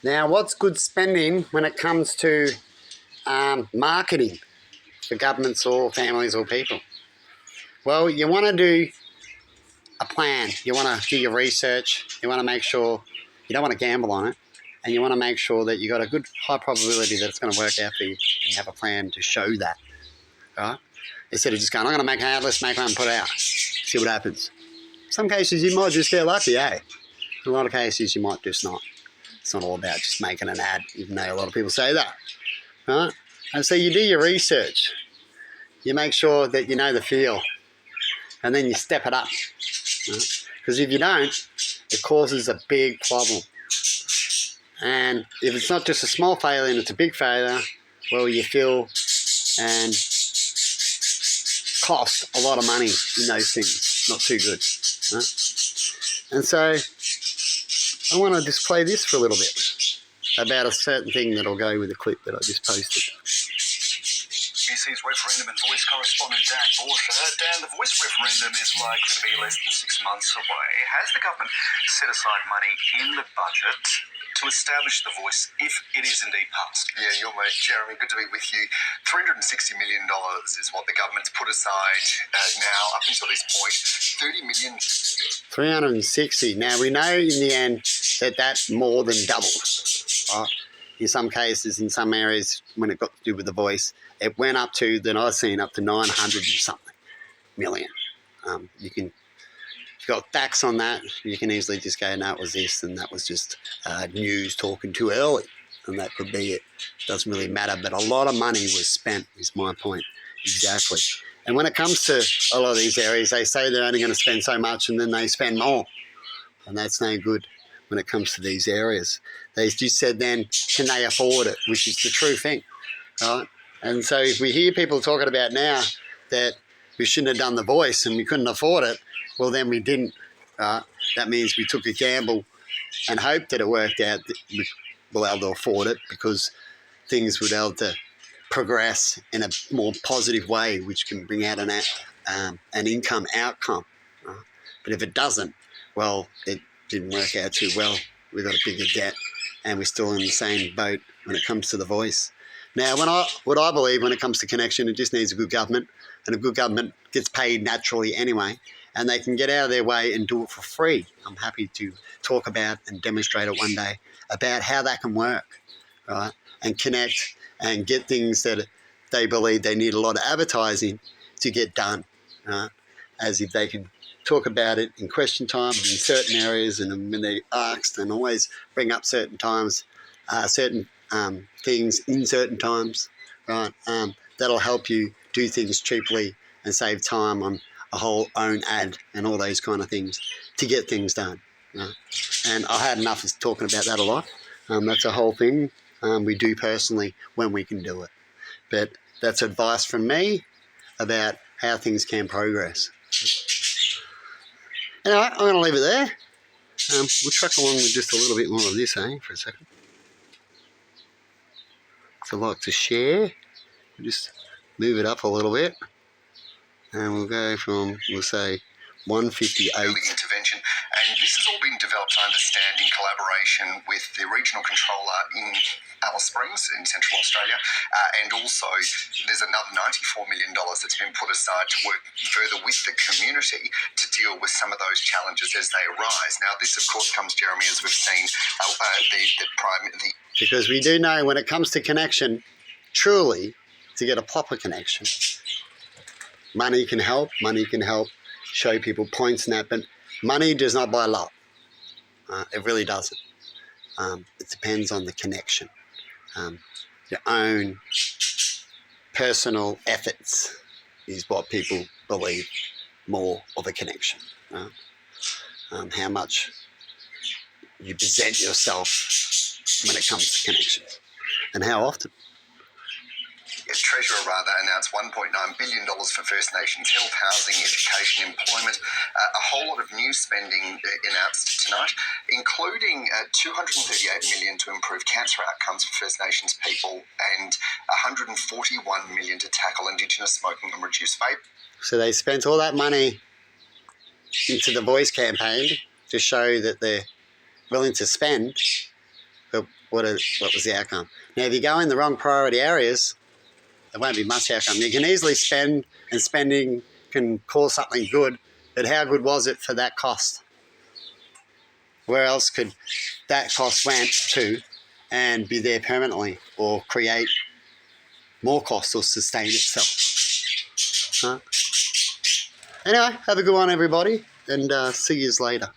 Now, what's good spending when it comes to marketing for governments or families or people? Well, you want to do a plan. You want to do your research. You want to make sure you don't want to gamble on it. And you want to make sure that you got a good high probability that it's going to work out for you. And you have a plan to show that, right? Instead of just going, I'm going to make an ad, let's make one and put it out. See what happens. In some cases, you might just get lucky, eh? In a lot of cases, you might just not. It's not all about just making an ad, even though a lot of people say that, right? And so you do your research. You make sure that you know the feel. And then you step it up. Right? Because if you don't, it causes a big problem. And if it's not just a small failure and it's a big failure, well, you feel and cost a lot of money in those things. Not too good. Right? And so I want to just play this for a little bit about a certain thing that'll go with the clip that I just posted. BC's referendum and voice correspondent Dan Borscher. Dan, the voice referendum is likely to be less than 6 months away. Has the government set aside money in the budget to establish the voice if it is indeed passed? Yeah, your mate, Jeremy, good to be with you. $360 million is what the government's put aside now up until this point. 30 million. 360. Now, we know in the end that more than doubled. Right? In some cases, in some areas, when it got to do with the voice, it went up to, that I've seen, up to 900 and something million. If you've got facts on that, you can easily just go, no, it was this, and that was just news talking too early, and that could be it. Doesn't really matter, but a lot of money was spent, is my point. Exactly. And when it comes to a lot of these areas, they say they're only going to spend so much, and then they spend more, and that's no good when it comes to these areas. They just said then, can they afford it, which is the true thing, right? And so if we hear people talking about now that we shouldn't have done the voice and we couldn't afford it, well, then we didn't. That means we took a gamble and hoped that it worked out, that we were able to afford it because things would be able to progress in a more positive way, which can bring out an income outcome. But if it doesn't, well, it didn't work out too well. We got a bigger debt and we're still in the same boat when it comes to the voice. Now, what I believe when it comes to connection, it just needs a good government, and a good government gets paid naturally anyway, and they can get out of their way and do it for free. I'm happy to talk about and demonstrate it one day about how that can work, right? And connect and get things that they believe they need a lot of advertising to get done, right? As if they can talk about it in question time in certain areas, and when they're asked, and always bring up certain times, certain things in certain times, right? That'll help you do things cheaply and save time on a whole own ad and all those kind of things to get things done. Right? And I had enough of talking about that a lot. That's a whole thing we do personally when we can do it. But that's advice from me about how things can progress. Anyway, I'm going to leave it there. We'll truck along with just a little bit more of this, for a second. So I'd like to share. We'll just move it up a little bit. And we'll go from, we'll say, 158. Early intervention. And this has all been developed, I understand, in collaboration with the regional controller in Alice Springs in Central Australia. And also, there's another $94 million that's been put aside to work further with the community to deal with some of those challenges as they arise. Now, this, of course, comes, Jeremy, as we've seen, because we do know when it comes to connection, truly, to get a proper connection, money can help show people points in that, but money does not buy love. It really doesn't. It depends on the connection. Your own personal efforts is what people believe more of a connection. How much you present yourself when it comes to connections, and how often. Treasurer announced $1.9 billion for First Nations health, housing, education, employment. A whole lot of new spending announced tonight, including $238 million to improve cancer outcomes for First Nations people and $141 million to tackle Indigenous smoking and reduce vape. So they spent all that money into the Voice campaign to show that they're willing to spend, but what was the outcome. Now, if you go in the wrong priority areas, there won't be much outcome. You can easily spend, and spending can cause something good, but how good was it for that cost? Where else could that cost went to and be there permanently, or create more costs, or sustain itself? Huh? Anyway, have a good one, everybody, and see you later.